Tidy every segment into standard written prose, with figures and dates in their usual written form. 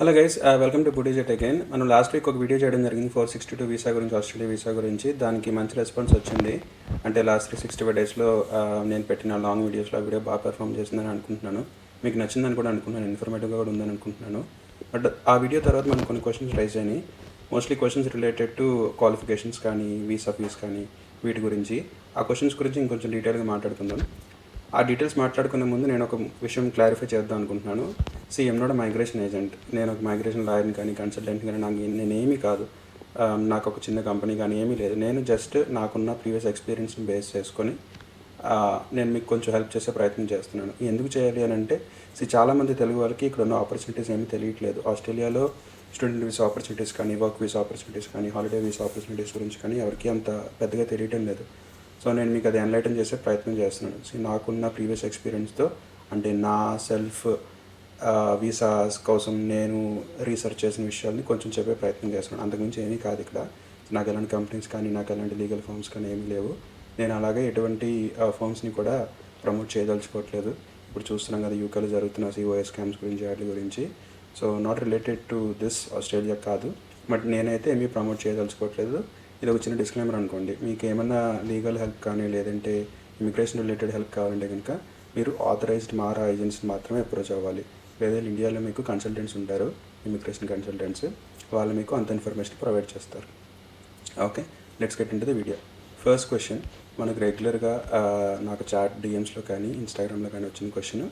Hello guys, welcome to budget again. మనం last week ఒక video చేయడం జరిగింది 462 వీసా గురించి, ఆస్ట్రేలియా వీసా గురించి. దానికి మంచి రెస్పాన్స్ వచ్చింది. అంటే లాస్ట్ 365 డేస్లో నేను పెట్టిన లాంగ్ వీడియోస్లో ఆ వీడియో బాగా పెర్ఫామ్ చేసిందని అనుకుంటున్నాను. మీకు నచ్చిందని కూడా అనుకుంటున్నాను, ఇన్ఫర్మేటివ్గా కూడా ఉందని అనుకుంటున్నాను. బట్ ఆ వీడియో తర్వాత మనకు కొన్ని క్వశ్చన్స్ రైజ్ అయినాయి. Mostly questions related to qualifications కానీ, వీసా ఫీస్ కానీ, వీటి గురించి. ఆ క్వశ్చన్స్ గురించి ఇంకొంచెం డీటెయిల్గా మాట్లాడుకుందాం. ఆ డీటెయిల్స్ మాట్లాడుకునే ముందు నేను ఒక విషయం క్లారిఫై చేద్దాం అనుకుంటున్నాను. I'm not migration agent. నేను ఒక మైగ్రేషన్ లాయర్ని కానీ, కన్సల్టెంట్ కానీ నేనేమీ కాదు. నాకు ఒక చిన్న కంపెనీ కానీ ఏమీ లేదు. నేను జస్ట్ నాకున్న ప్రీవియస్ ఎక్స్పీరియన్స్ని బేస్ చేసుకొని నేను మీకు కొంచెం హెల్ప్ చేసే ప్రయత్నం చేస్తున్నాను. ఎందుకు చేయాలి అని అంటే, చాలామంది తెలుగు వాళ్ళకి ఇక్కడ ఉన్న ఆపర్చునిటీస్ ఏమీ తెలియట్లేదు. ఆస్ట్రేలియాలో స్టూడెంట్ వీసా ఆపర్చునిటీస్ కానీ, వర్క్ వీసా ఆపర్చునిటీస్ కానీ, హాలిడే వీసా ఆపర్చునిటీస్ గురించి కానీ ఎవరికి అంత పెద్దగా తెలియటం లేదు. సో నేను మీకు అది ఎన్లైటన్ చేసే ప్రయత్నం చేస్తున్నాను. నాకున్న ప్రీవియస్ ఎక్స్పీరియన్స్తో, అంటే నా సెల్ఫ్ వీసాస్ కోసం నేను రీసెర్చ్ చేసిన విషయాల్ని కొంచెం చెప్పే ప్రయత్నం చేస్తున్నాను. అంతకుమించి ఏమీ కాదు ఇక్కడ. నాకు ఎలాంటి కంపెనీస్ కానీ, నాకు ఎలాంటి లీగల్ ఫార్మ్స్ కానీ ఏమీ లేవు. నేను అలాగే ఎటువంటి ఫార్మ్స్ని కూడా ప్రమోట్ చేయదలుచుకోవట్లేదు. ఇప్పుడు చూస్తున్నాం కదా యూకేలో జరుగుతున్న సిఓఎస్ స్కామ్స్ గురించి, వాటి గురించి. So not related to this Australia కాదు. బట్ నేనైతే ఏమీ ప్రమోట్ చేయదలుచుకోవట్లేదు. ఇది ఒక చిన్న డిస్క్లైమర్ అనుకోండి. మీకు ఏమన్నా లీగల్ హెల్ప్ కానీ, లేదంటే ఇమిగ్రేషన్ రిలేటెడ్ హెల్ప్ కావాలంటే కనుక మీరు ఆథరైజ్డ్ మారా ఏజెంట్స్ని మాత్రమే అప్రోచ్ అవ్వాలి. లేదా ఇండియాలో మీకు కన్సల్టెంట్స్ ఉంటారు, ఇమిగ్రేషన్ కన్సల్టెంట్స్. వాళ్ళు మీకు అంత ఇన్ఫర్మేషన్ ప్రొవైడ్ చేస్తారు. Okay, let's get in to the video. First question మనకు రెగ్యులర్గా నాకు చాట్ డిఎమ్స్లో కానీ, ఇన్స్టాగ్రామ్లో కానీ వచ్చిన క్వశ్చన్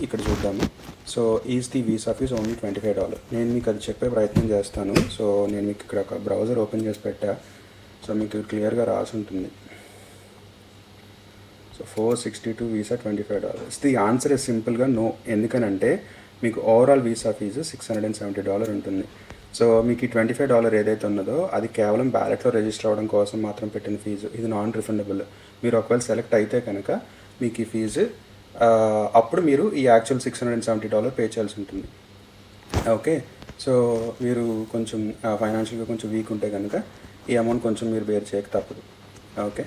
ఇక్కడ చూద్దాము. So is the visa fees only $25. నేను మీకు అది చెప్పే ప్రయత్నం చేస్తాను. సో నేను మీకు ఇక్కడ ఒక బ్రౌజర్ ఓపెన్ చేసి పెట్టా. సో మీకు క్లియర్గా రాసి ఉంటుంది. So 462 visa $25. The answer is సింపుల్గా నో. ఎందుకనంటే మీకు ఓవరాల్ వీసా ఫీజు $670 ఉంటుంది. సో మీకు ఈ $25 ఏదైతే ఉన్నదో అది కేవలం బ్యాలెట్లో రిజిస్టర్ అవ్వడం కోసం మాత్రం పెట్టిన ఫీజు. ఇది నాన్ రిఫండబుల్. మీరు ఒకవేళ సెలెక్ట్ అయితే కనుక మీకు ఈ ఫీజు అప్పుడు మీరు ఈ యాక్చువల్ $670 పే చేయాల్సి ఉంటుంది. ఓకే, సో మీరు కొంచెం ఫైనాన్షియల్గా కొంచెం వీక్ ఉంటే కనుక ఈ అమౌంట్ కొంచెం మీరు బేర్ చేయక తప్పదు. Okay,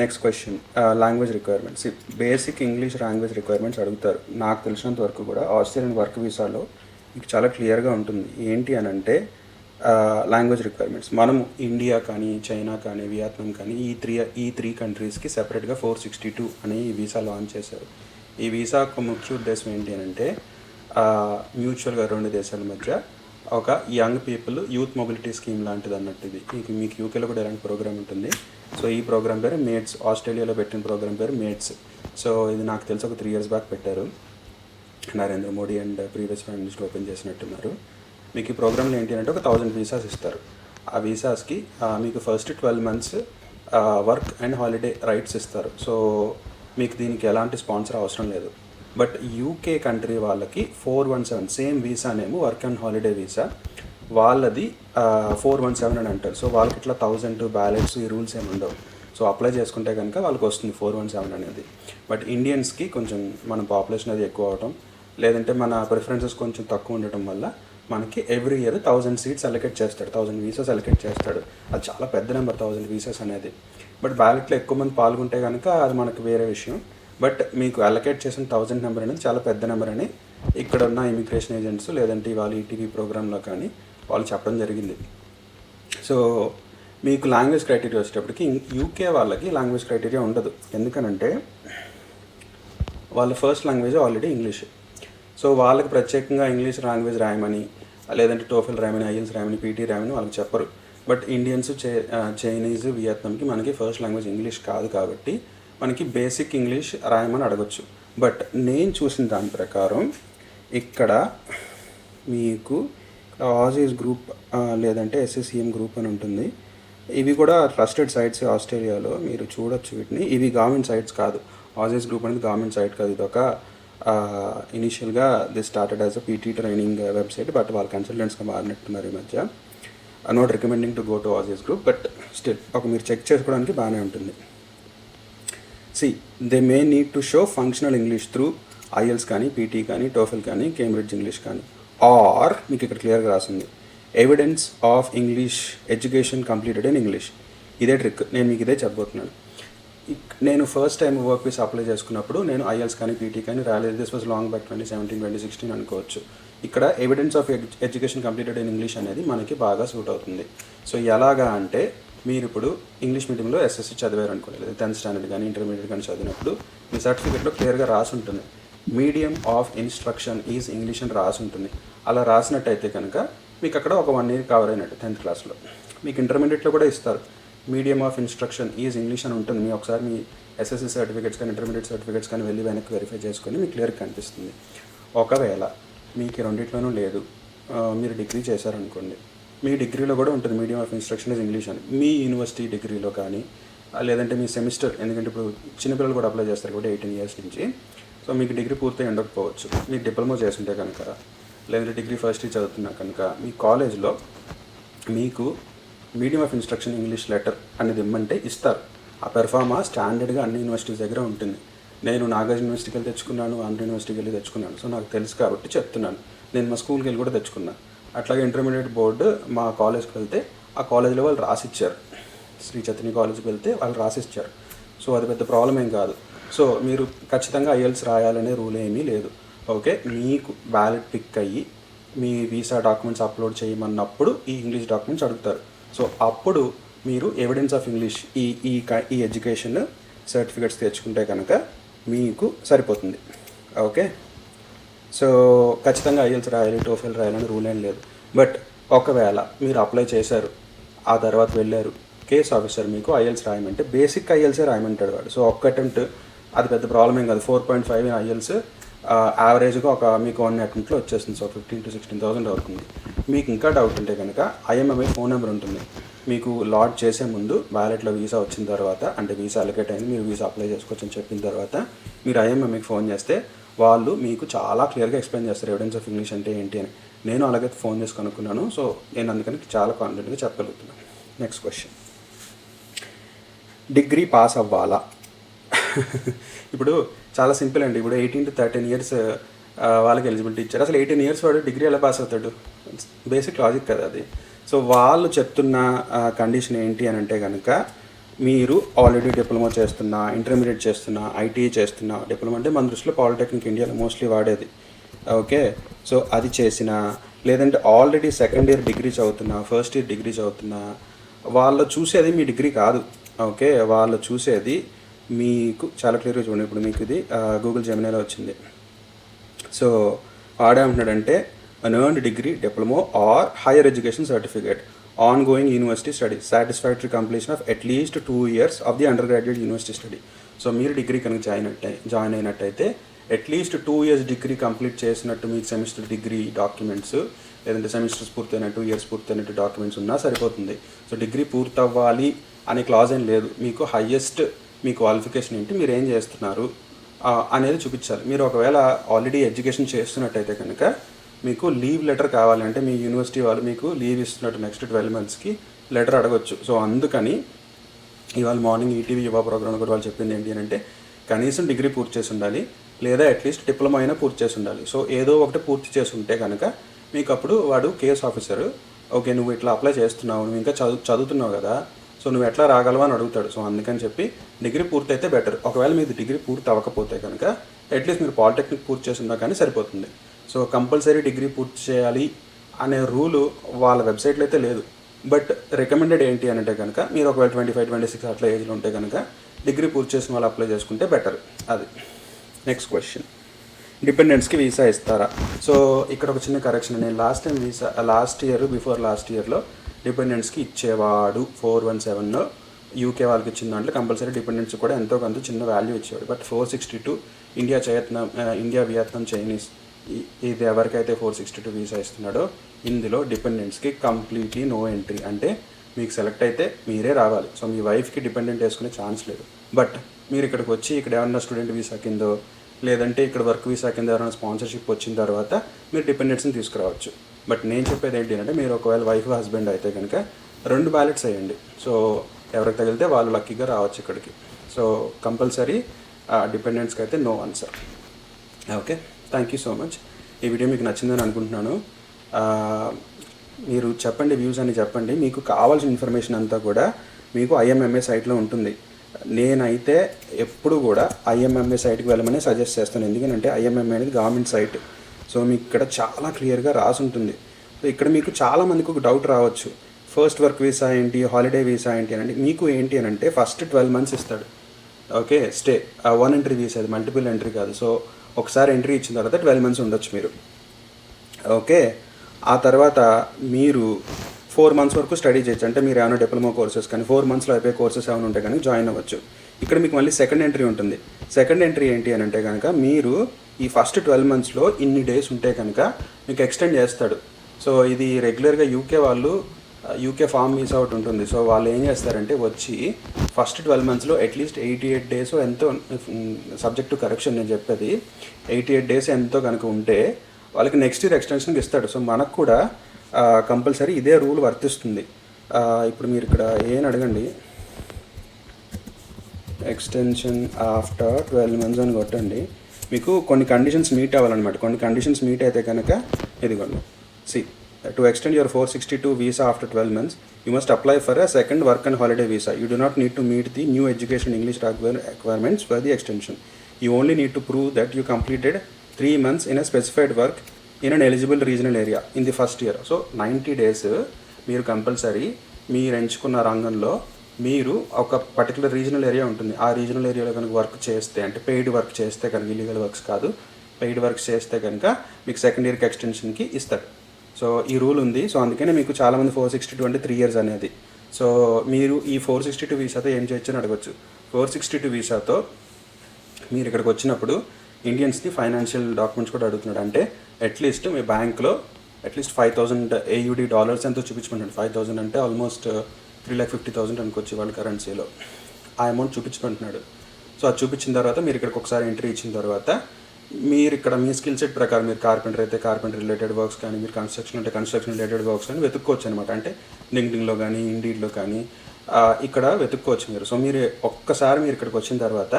next question, language requirements. Basic English language requirements అడుగుతారు. నాకు తెలిసినంత వరకు కూడా ఆస్ట్రేలియన్ వర్క్ వీసాలో మీకు చాలా క్లియర్గా ఉంటుంది. ఏంటి అని అంటే లాంగ్వేజ్ రిక్వైర్మెంట్స్. మనం ఇండియా కానీ, చైనా కానీ, వియత్నాం కానీ ఈ త్రీ కంట్రీస్కి సెపరేట్గా 462 అని ఈ వీసా లాంచ్ చేశారు. ఈ వీసా యొక్క ముఖ్య ఉద్దేశం ఏంటి అని అంటే మ్యూచువల్గా రెండు దేశాల మధ్య ఒక young people youth mobility scheme లాంటిది అన్నట్టు. ఇది మీకు యూకేలో కూడా ఇలాంటి ప్రోగ్రామ్ ఉంటుంది. సో ఈ ప్రోగ్రామ్ పేరు మేట్స్. ఆస్ట్రేలియాలో పెట్టిన ప్రోగ్రామ్ పేరు మేట్స్. సో ఇది నాకు తెలిసి ఒక 3 years బ్యాక్ పెట్టారు. Narendra Modi and previous prime minister open చేసినట్టున్నారు. మీకు ఈ ప్రోగ్రాంలో ఏంటి అంటే ఒక 1000 వీసాస్ ఇస్తారు. ఆ వీసాస్కి మీకు first 12 months work and holiday rights ఇస్తారు. సో మీకు దీనికి ఎలాంటి స్పాన్సర్ అవసరం లేదు. బట్ యూకే కంట్రీ వాళ్ళకి 417 same visa name work and holiday visa, వాళ్ళది 417 అని అంటారు. సో వాళ్ళకి ఇట్లా 1000 బ్యాలెట్స్ ఈ రూల్స్ ఏమి ఉండవు. సో అప్లై చేసుకుంటే కనుక వాళ్ళకి వస్తుంది 417 అనేది. బట్ ఇండియన్స్కి కొంచెం మన పాపులేషన్ అది ఎక్కువ అవడం, లేదంటే మన ప్రిఫరెన్సెస్ కొంచెం తక్కువ ఉండటం వల్ల మనకి ఎవ్రీ ఇయర్ 1000 సీట్స్ అలొకేట్ చేస్తాడు, 1000 వీసాస్ అలొకేట్ చేస్తాడు. అది చాలా పెద్ద నెంబర్ 1000 వీసాస్ అనేది. బట్ బ్యాలెట్లో ఎక్కువ మంది పాల్గొంటే కనుక అది మనకు వేరే విషయం. బట్ మీకు అలొకేట్ చేసిన 1000 నెంబర్ అనేది చాలా పెద్ద నెంబర్ అని ఇక్కడ ఉన్న ఇమిగ్రేషన్ ఏజెంట్స్, లేదంటే వాళ్ళ ఈటీవీ ప్రోగ్రాంలో కానీ వాళ్ళు చెప్పడం జరిగింది. సో మీకు లాంగ్వేజ్ క్రైటీరియా వచ్చేటప్పటికి యూకే వాళ్ళకి లాంగ్వేజ్ క్రైటీరియా ఉండదు. ఎందుకనంటే వాళ్ళ first language already English. So వాళ్ళకి ప్రత్యేకంగా ఇంగ్లీష్ లాంగ్వేజ్ రాయమని, లేదంటే టోఫెల్ రాయమని, ఐఎల్స్ రాయమని, పీటీ రాయమని వాళ్ళకి చెప్పరు. బట్ ఇండియన్స్, చైనీస్, వియత్నాంకి మనకి ఫస్ట్ లాంగ్వేజ్ ఇంగ్లీష్ కాదు కాబట్టి మనకి బేసిక్ ఇంగ్లీష్ రాయమని అడగచ్చు. బట్ నేను చూసిన దాని ప్రకారం ఇక్కడ మీకు ఆజీస్ గ్రూప్ లేదంటే ఎస్ఎస్సిఎం గ్రూప్ అని ఉంటుంది. ఇవి కూడా ట్రస్టెడ్ సైట్స్ ఆస్ట్రేలియాలో, మీరు చూడొచ్చు వీటిని. ఇవి గవర్నమెంట్ సైట్స్ కాదు. ఆజీస్ గ్రూప్ అనేది గవర్నమెంట్ సైట్ కాదు. ఇది ఒక ఇనీషియల్గా the started as a PTE training website. But వాళ్ళ కన్సల్టెంట్స్గా మారినట్టున్నారు ఈ మధ్య. Not recommending to go to Aussizz group, but still ఒక మీరు చెక్ చేసుకోవడానికి బాగానే ఉంటుంది. They may need to show functional English through IELTS కానీ, పీటీ కానీ, టోఫెల్ కానీ, కేంబ్రిడ్జ్ ఇంగ్లీష్ కానీ, ఆర్ మీకు ఇక్కడ క్లియర్గా రాసింది evidence of English education completed in English. ఇదే ట్రిక్. నేను మీకు ఇదే చెప్పబోతున్నాను. నేను first time work visa apply చేసుకున్నప్పుడు నేను ఐఎల్స్ కానీ, పీటీ కానీ రాలేదు. దిస్ వాజ్ లాంగ్ బ్యాక్ 2017, 2016 అనుకోవచ్చు. ఇక్కడ evidence of education completed in English అనేది మనకి బాగా సూట్ అవుతుంది. సో ఎలాగా అంటే మీరు ఇప్పుడు ఇంగ్లీష్ మీడియంలో ఎస్ఎస్సి చదివారు అనుకోండి, లేదా 10th స్టాండర్డ్ కానీ ఇంటర్మీడియట్ కానీ చదివినప్పుడు మీ సర్టిఫికేట్లో క్లియర్గా రాసి ఉంటుంది medium of instruction is English అని రాసి ఉంటుంది. అలా రాసినట్టయితే కనుక మీకు అక్కడ ఒక 1 year కవర్ అయినట్టు 10th క్లాస్లో. మీకు ఇంటర్మీడియట్లో కూడా ఇస్తారు medium of instruction is English అని ఉంటుంది. మీ ఒకసారి మీ ఎస్ఎస్సి సర్టిఫికేట్స్ కానీ ఇంటర్మీడియట్ సర్టిఫికేట్స్ కానీ వెళ్ళి వెనక్కి వెరిఫై చేసుకొని మీకు క్లియర్గా కనిపిస్తుంది. ఒకవేళ మీకు రెండిట్లోనూ లేదు, మీరు డిగ్రీ చేశారనుకోండి, మీ డిగ్రీలో కూడా ఉంటుంది medium of instruction is English అని. మీ యూనివర్సిటీ డిగ్రీలో కానీ లేదంటే మీ సెమిస్టర్, ఎందుకంటే ఇప్పుడు చిన్నపిల్లలు కూడా అప్లై చేస్తారు కూడా 18 years నుంచి. సో మీకు డిగ్రీ పూర్తి ఉండకపోవచ్చు, మీరు డిప్లొమా చేస్తుంటే కనుక, లేదంటే డిగ్రీ ఫస్ట్ ఇయర్ చదువుతున్నా కనుక మీ కాలేజ్లో మీకు medium of instruction English letter అనేది ఇమ్మంటే ఇస్తారు. ఆ పెర్ఫార్మా స్టాండర్డ్గా అన్ని యూనివర్సిటీస్ దగ్గర ఉంటుంది. నేను నాగార్జున యూనివర్సిటీకి వెళ్ళి తెచ్చుకున్నాను, ఆంధ్ర యూనివర్సిటీకి వెళ్ళి తెచ్చుకున్నాను. సో నాకు తెలుసు కాబట్టి చెప్తున్నాను. నేను మా స్కూల్కి వెళ్ళి కూడా తెచ్చుకున్నాను. అట్లాగే ఇంటర్మీడియట్ బోర్డు మా కాలేజ్కి వెళ్తే ఆ కాలేజ్లో వాళ్ళు రాసిచ్చారు. శ్రీ చైతన్య కాలేజ్కి వెళ్తే వాళ్ళు రాసిచ్చారు. సో అది పెద్ద ప్రాబ్లం ఏం కాదు. సో మీరు ఖచ్చితంగా ఐఎల్స్ రాయాలనే రూల్ ఏమీ లేదు. ఓకే, మీకు బ్యాలెట్ పిక్ అయ్యి మీ వీసా డాక్యుమెంట్స్ అప్లోడ్ చేయమన్నప్పుడు ఈ ఇంగ్లీష్ డాక్యుమెంట్స్ అడుగుతారు. సో అప్పుడు మీరు ఎవిడెన్స్ ఆఫ్ ఇంగ్లీష్ ఈ ఎడ్యుకేషన్ సర్టిఫికేట్స్ తెచ్చుకుంటే కనుక మీకు సరిపోతుంది. ఓకే, సో ఖచ్చితంగా ఐఎల్స్ రాయాలి, టోఫెల్ రాయాలని రూల్ ఏం లేదు. బట్ ఒకవేళ మీరు అప్లై చేశారు, ఆ తర్వాత వెళ్ళారు, కేస్ ఆఫీసర్ మీకు ఐఎల్స్ రాయమంటే బేసిక్ ఐఎల్సే రాయమంటాడు వాడు. సో ఒక్క అటెంప్ట్ అది పెద్ద ప్రాబ్లం ఏం కాదు. 4.5 ఐఎల్స్ యావరేజ్గా ఒక మీకు 1 అటెంప్ట్లో వచ్చేస్తుంది. సో 15,000 to 16,000 అవుతుంది. మీకు ఇంకా డౌట్ ఉంటే కనుక ఐఎంఎంఐ ఫోన్ నెంబర్ ఉంటుంది. మీకు లాడ్ చేసే ముందు బ్యాలెట్లో వీసా వచ్చిన తర్వాత, అంటే వీసా అలొకేట్ అయింది, మీరు వీసా అప్లై చేసుకోవచ్చు అని చెప్పిన తర్వాత మీరు ఐఎంఎంఐకి ఫోన్ చేస్తే వాళ్ళు మీకు చాలా క్లియర్గా ఎక్స్ప్లెయిన్ చేస్తారు ఎవిడెన్స్ ఆఫ్ ఇంగ్లీష్ అంటే ఏంటి అని. నేను అలాగే ఫోన్ చేసి కనుక్కున్నాను. సో నేను అందుకని చాలా కాన్ఫిడెంట్గా చెప్పగలుగుతున్నాను. నెక్స్ట్ క్వశ్చన్, డిగ్రీ పాస్ అవ్వాలా? ఇప్పుడు చాలా సింపుల్ అండి. ఇప్పుడు 18 to 13 years వాళ్ళకి ఎలిజిబిలిటీ ఇచ్చారు. అసలు 18 years వాడు డిగ్రీ ఎలా పాస్ అవుతాడు? బేసిక్ లాజిక్ కదా అది. సో వాళ్ళు చెప్తున్న కండిషన్ ఏంటి అని అంటే కనుక, మీరు ఆల్రెడీ డిప్లొమా చేస్తున్నా, ఇంటర్మీడియట్ చేస్తున్నా, ఐటీఐ చేస్తున్నా, డిప్లొమా అంటే మన దృష్టిలో పాలిటెక్నిక్ ఇండియాలో మోస్ట్లీ వాడేది. ఓకే, సో అది చేసినా, లేదంటే ఆల్రెడీ 2nd year డిగ్రీ చదువుతున్నా, 1st year డిగ్రీ చదువుతున్నా, వాళ్ళు చూసేది మీ డిగ్రీ కాదు. ఓకే, వాళ్ళు చూసేది మీకు చాలా క్లియర్గా చూడండి. ఇప్పుడు మీకు ఇది గూగుల్ జెమినీలో వచ్చింది. సో ఆడేమంటున్నాడంటే an earned degree, diploma or higher education certificate, ongoing university study, satisfactory completion of at least 2 years of the undergraduate university study. So మీరు డిగ్రీ కనుక జాయిన్ అయినట్టయితే అట్లీస్ట్ 2 years డిగ్రీ కంప్లీట్ చేసినట్టు మీకు semester degree documents, లేదంటే semesters పూర్తయిన 2 years పూర్తయినట్టు documents ఉన్నా సరిపోతుంది. So degree పూర్తవ్వాలి అనే క్లాజ్ ఏం లేదు. మీకు హయ్యెస్ట్ మీ క్వాలిఫికేషన్ ఏంటి, మీరు ఏం చేస్తున్నారు అనేది చూపించాలి. మీరు ఒకవేళ ఆల్రెడీ ఎడ్యుకేషన్ చేస్తున్నట్టయితే కనుక మీకు లీవ్ లెటర్ కావాలి, అంటే మీ యూనివర్సిటీ వాళ్ళు మీకు లీవ్ ఇస్తున్నట్టు నెక్స్ట్ 12 monthsకి లెటర్ అడగొచ్చు. సో అందుకని ఇవాళ మార్నింగ్ ఈటీవీ యువ ప్రోగ్రామ్ కూడా వాళ్ళు చెప్పింది ఏంటి అంటే కనీసం డిగ్రీ పూర్తి చేసి ఉండాలి, లేదా అట్లీస్ట్ డిప్లొమా అయినా పూర్తి చేసి ఉండాలి. సో ఏదో ఒకటి పూర్తి చేసి ఉంటే కనుక మీకు అప్పుడు వాడు కేఎస్ ఆఫీసర్, ఓకే నువ్వు ఇట్లా అప్లై చేస్తున్నావు, నువ్వు ఇంకా చదువుతున్నావు కదా, సో నువ్వు ఎట్లా రాగలవా అని అడుగుతాడు. సో అందుకని చెప్పి డిగ్రీ పూర్తి అయితే బెటర్. ఒకవేళ మీది డిగ్రీ పూర్తి అవ్వకపోతే కనుక అట్లీస్ట్ మీరు పాలిటెక్నిక్ పూర్తి చేసి ఉన్నా కానీ సరిపోతుంది. సో కంపల్సరీ డిగ్రీ పూర్తి చేయాలి అనే రూలు వాళ్ళ వెబ్సైట్లో అయితే లేదు. బట్ రికమెండెడ్ ఏంటి అని అంటే కనుక మీరు ఒకవేళ 25, 26 అట్లా ఏజ్లో ఉంటే కనుక డిగ్రీ పూర్తి చేసిన వాళ్ళు అప్లై చేసుకుంటే బెటర్. అది నెక్స్ట్ క్వశ్చన్, డిపెండెంట్స్కి వీసా ఇస్తారా? సో ఇక్కడ ఒక చిన్న కరెక్షన్. నేను లాస్ట్ ఇయర్లో డిపెండెంట్స్కి ఇచ్చేవాడు 417 యూకే వాళ్ళకి ఇచ్చిన దాంట్లో కంపల్సరీ డిపెండెంట్స్ కూడా ఎంతో కొంత చిన్న వాల్యూ ఇచ్చేవాడు. బట్ 462 ఇండియా వియత్నాం చైనీస్ ఇది ఎవరికైతే 462 వీసా ఇస్తున్నాడో ఇందులో డిపెండెంట్స్కి కంప్లీట్లీ నో ఎంట్రీ. అంటే మీకు సెలెక్ట్ అయితే మీరే రావాలి. సో మీ వైఫ్కి డిపెండెంట్ వేసుకునే ఛాన్స్ లేదు. బట్ మీరు ఇక్కడికి వచ్చి ఇక్కడ ఏమన్నా స్టూడెంట్ వీసా కిందో, లేదంటే ఇక్కడ వర్క్ వీసా కింద ఎవరైనా స్పాన్సర్షిప్ వచ్చిన తర్వాత మీరు డిపెండెంట్స్ని తీసుకురావచ్చు. బట్ నేను చెప్పేది ఏంటి అంటే మీరు ఒకవేళ వైఫ్ హస్బెండ్ అయితే కనుక 2 ballots వేయండి. సో ఎవరికి తగిలితే వాళ్ళు లక్కీగా రావచ్చు ఇక్కడికి. సో కంపల్సరీ డిపెండెంట్స్కి అయితే no answer. Okay, thank you so much. ఈ వీడియో మీకు నచ్చిందని అనుకుంటున్నాను. మీరు చెప్పండి, వ్యూస్ అని చెప్పండి. మీకు కావాల్సిన ఇన్ఫర్మేషన్ అంతా కూడా మీకు ఐఎంఎంఏ సైట్లో ఉంటుంది. నేనైతే ఎప్పుడు కూడా ఐఎంఎంఏ సైట్కి వెళ్ళమని సజెస్ట్ చేస్తాను. ఎందుకంటే ఐఎంఎంఏ అనేది గవర్నమెంట్ సైట్. సో మీకు ఇక్కడ చాలా క్లియర్గా రాసి ఉంటుంది. సో ఇక్కడ మీకు చాలామందికి ఒక డౌట్ రావచ్చు, ఫస్ట్ వర్క్ వీసా ఏంటి, హాలిడే వీసా ఏంటి అని. మీకు ఏంటి అని అంటే ఫస్ట్ 12 months ఇస్తాడు. ఓకే, స్టే 1 entry వీసా, అది మల్టిపుల్ ఎంట్రీ కాదు. సో ఒకసారి ఎంట్రీ ఇచ్చిన తర్వాత 12 months ఉండొచ్చు మీరు. ఓకే, ఆ తర్వాత మీరు 4 months వరకు స్టడీ చేయొచ్చు. అంటే మీరు ఏమైనా డిప్లొమా కోర్సెస్ కానీ 4 monthsలో అయిపోయే కోర్సెస్ ఏమైనా ఉంటే కనుక జాయిన్ అవ్వచ్చు. ఇక్కడ మీకు మళ్ళీ సెకండ్ ఎంట్రీ ఉంటుంది. సెకండ్ ఎంట్రీ ఏంటి అని అంటే కనుక మీరు ఈ ఫస్ట్ 12 monthsలో ఇన్ని డేస్ ఉంటే కనుక మీకు ఎక్స్టెండ్ చేస్తాడు. సో ఇది రెగ్యులర్గా యూకే ఫామ్ వీసా ఒకటి ఉంటుంది. సో వాళ్ళు ఏం చేస్తారంటే వచ్చి ఫస్ట్ 12 monthsలో అట్లీస్ట్ 88 days ఎంతో, సబ్జెక్ట్ టు కరెక్షన్ నేను చెప్పేది, 88 days ఎంతో కనుక ఉంటే వాళ్ళకి నెక్స్ట్ ఇయర్ ఎక్స్టెన్షన్కి ఇస్తాడు. సో మనకు కూడా కంపల్సరీ ఇదే రూల్ వర్తిస్తుంది. ఇప్పుడు మీరు ఇక్కడ ఏం అడగండి, ఎక్స్టెన్షన్ ఆఫ్టర్ 12 months అని కొట్టండి. మీకు కొన్ని కండిషన్స్ మీట్ అవ్వాలన్నమాట. కొన్ని కండిషన్స్ మీట్ అయితే కనుక ఇదిగోండి, to extend your 462 visa after 12 months, you must apply for a second work and holiday visa. You do not need to meet the new education English requirements for the extension. You only need to prove that you completed 3 months in a specified work in an eligible regional area in the first year. So 90 days మీరు compulsory మీరు ఎంచుకున్న రంగంలో మీరు ఒక particular regional area ఉంటుంది. ఆ regional ఏరియాలో కనుక వర్క్ చేస్తే, అంటే పెయిడ్ వర్క్ చేస్తే కనుక, ఇల్లీగల్ వర్క్స్ కాదు, పెయిడ్ వర్క్స్ చేస్తే కనుక మీకు సెకండ్ ఇయర్కి ఎక్స్టెన్షన్కి ఇస్తాడు. సో ఈ రూల్ ఉంది. సో అందుకనే మీకు చాలామంది 462 అంటే 3 years అనేది. సో మీరు ఈ 462 వీసాతో ఏం చేయొచ్చు అని అడగచ్చు. 462 వీసాతో మీరు ఇక్కడికి వచ్చినప్పుడు ఇండియన్స్ని ఫైనాన్షియల్ డాక్యుమెంట్స్ కూడా అడుగుతున్నాడు. అంటే అట్లీస్ట్ మీ బ్యాంక్లో అట్లీస్ట్ $5,000 AUD ఎంతో చూపించమంటాడు. 5,000 అంటే ఆల్మోస్ట్ 3,50,000 అనుకోవచ్చు వాళ్ళ కరెన్సీలో. ఆ అమౌంట్ చూపించమంటున్నాడు. సో అది చూపించిన తర్వాత మీరు ఇక్కడికి ఒకసారి ఎంట్రీ ఇచ్చిన తర్వాత మీరు ఇక్కడ మీ స్కిల్ సెట్ ప్రకారం, మీరు కార్పెంటర్ అయితే కార్పెంటర్ రిలేటెడ్ వర్క్స్ కానీ, మీరు కన్స్ట్రక్షన్ అంటే కన్స్ట్రక్షన్ రిలేటెడ్ వర్క్స్ కానీ వెతుక్కోవచ్చు అనమాట. అంటే లింక్డ్ఇన్లో కానీ ఇండీడ్లో కానీ ఇక్కడ వెతుక్కోవచ్చు మీరు. సో మీరు ఒక్కసారి మీరు ఇక్కడికి వచ్చిన తర్వాత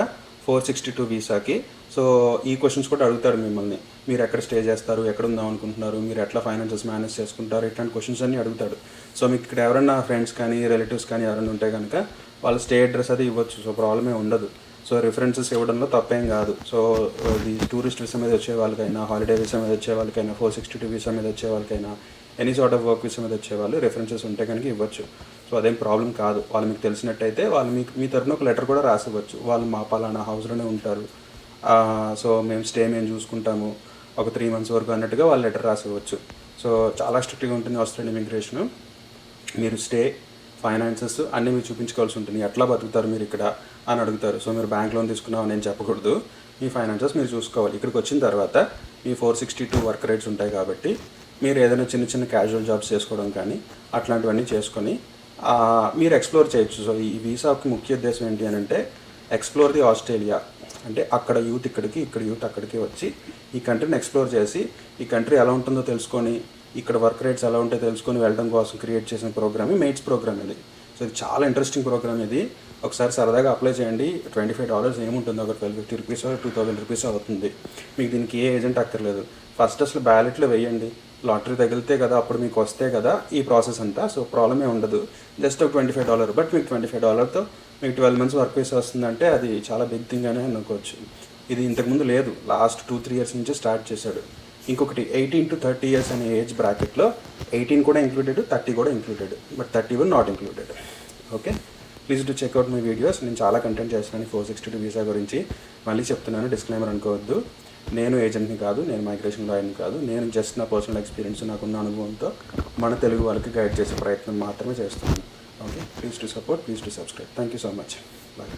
462 వీసాకి సో ఈ క్వశ్చన్స్ కూడా అడుగుతాడు మిమ్మల్ని. మీరు ఎక్కడ స్టే చేస్తారు, ఎక్కడ ఉందాం అనుకుంటున్నారు, మీరు ఎట్లా ఫైనాన్సెస్ మేనేజ్ చేసుకుంటారు, ఇట్లాంటి క్వశ్చన్స్ అన్నీ అడుగుతాడు. సో మీకు ఇక్కడ ఎవరైనా ఫ్రెండ్స్ కానీ రిలేటివ్స్ కానీ ఎవరైనా ఉంటే కనుక వాళ్ళ స్టే అడ్రస్ అది ఇవ్వచ్చు. సో ప్రాబ్లమే ఉండదు. సో రిఫరెన్సెస్ ఇవ్వడంలో తప్పేం కాదు. సో ఇది టూరిస్ట్ వీసా మీద వచ్చే వాళ్ళకైనా, హాలిడే వీసా మీద వచ్చే వాళ్ళకైనా, 462 వీసా మీద వచ్చే వాళ్ళకైనా, any sort of work visa మీద వచ్చే వాళ్ళు రిఫరెన్సెస్ ఉంటే కనుక ఇవ్వచ్చు. సో అదేం ప్రాబ్లం కాదు. వాళ్ళు మీకు తెలిసినట్టయితే వాళ్ళు మీ తరఫున ఒక లెటర్ కూడా రాసివ్వచ్చు. వాళ్ళు మా పలానా హౌస్లోనే ఉంటారు, సో మేము చూసుకుంటాము ఒక 3 months వరకు అన్నట్టుగా వాళ్ళు లెటర్ రాసివ్వచ్చు. సో చాలా స్ట్రిక్ట్గా ఉంటుంది ఆస్ట్రేలియన్ ఇమిగ్రేషను. మీరు స్టే, ఫైనాన్సెస్ అన్నీ మీరు చూపించుకోవాల్సి ఉంటుంది. ఎట్లా బతుకుతారు మీరు ఇక్కడ అని అడుగుతారు. సో మీరు బ్యాంక్ లోన్ తీసుకున్నామని నేను చెప్పకూడదు, మీ ఫైనాన్సెస్ మీరు చూసుకోవాలి. ఇక్కడికి వచ్చిన తర్వాత మీ 462 వర్క్ రేట్స్ ఉంటాయి కాబట్టి మీరు ఏదైనా చిన్న క్యాజువల్ జాబ్స్ చేసుకోవడం కానీ అట్లాంటివన్నీ చేసుకొని మీరు ఎక్స్ప్లోర్ చేయొచ్చు. సో ఈ వీసాకి ముఖ్య ఉద్దేశం ఏంటి అని అంటే ఎక్స్ప్లోర్ ది ఆస్ట్రేలియా. అంటే అక్కడ యూత్ ఇక్కడికి, ఇక్కడ యూత్ అక్కడికి వచ్చి ఈ కంట్రీని ఎక్స్ప్లోర్ చేసి ఈ కంట్రీ ఎలా ఉంటుందో తెలుసుకొని, ఇక్కడ వర్క్ రేట్స్ ఎలా ఉంటాయో తెలుసుకొని వెళ్ళడం కోసం క్రియేట్ చేసిన ప్రోగ్రామ్ మేట్స్ ప్రోగ్రామ్ ఇది. సో ఇది చాలా ఇంట్రెస్టింగ్ ప్రోగ్రామ్ ఇది. ఒకసారి సరదాగా అప్లై చేయండి. $25 ఏముంటుంది, ఒక $1,250 $2,000 అవుతుంది. మీకు దీనికి ఏ ఏజెంట్ అక్కర్లేదు. ఫస్ట్ అసలు బ్యాలెట్లో వేయండి, లాటరీ తగిలితే కదా అప్పుడు మీకు వస్తే కదా ఈ ప్రాసెస్ అంతా. సో ప్రాబ్లమే ఉండదు. జస్ట్ ఒక $25. బట్ మీకు $25తో మీకు 12 months వర్క్ వీసా వస్తుందంటే అది చాలా బిగ్ థింగ్ అనే అనుకోవచ్చు. ఇది ఇంతకుముందు లేదు, లాస్ట్ 2-3 years నుంచే స్టార్ట్ చేశాడు. ఇంకొకటి 18 to 30 years అనే ఏజ్ బ్రాకెట్లో 18 కూడా ఇంక్లూడెడ్, 30 కూడా included, but 31 not included. Okay, please to checkout my videos. నేను చాలా కంటెంట్ చేస్తున్నాను 462 వీసా గురించి. మళ్ళీ చెప్తున్నాను, డిస్క్లైమర్ అనుకోవద్దు. నేను ఏజెంట్ని కాదు, నేను మైగ్రేషన్ లాయర్ని కాదు. నేను జస్ట్ నా పర్సనల్ ఎక్స్పీరియన్స్, నాకున్న అనుభవంతో మన తెలుగు వాళ్ళకి గైడ్ చేసే ప్రయత్నం మాత్రమే చేస్తున్నాను. Okay, please to support, please to subscribe. Thank you so much. Bye.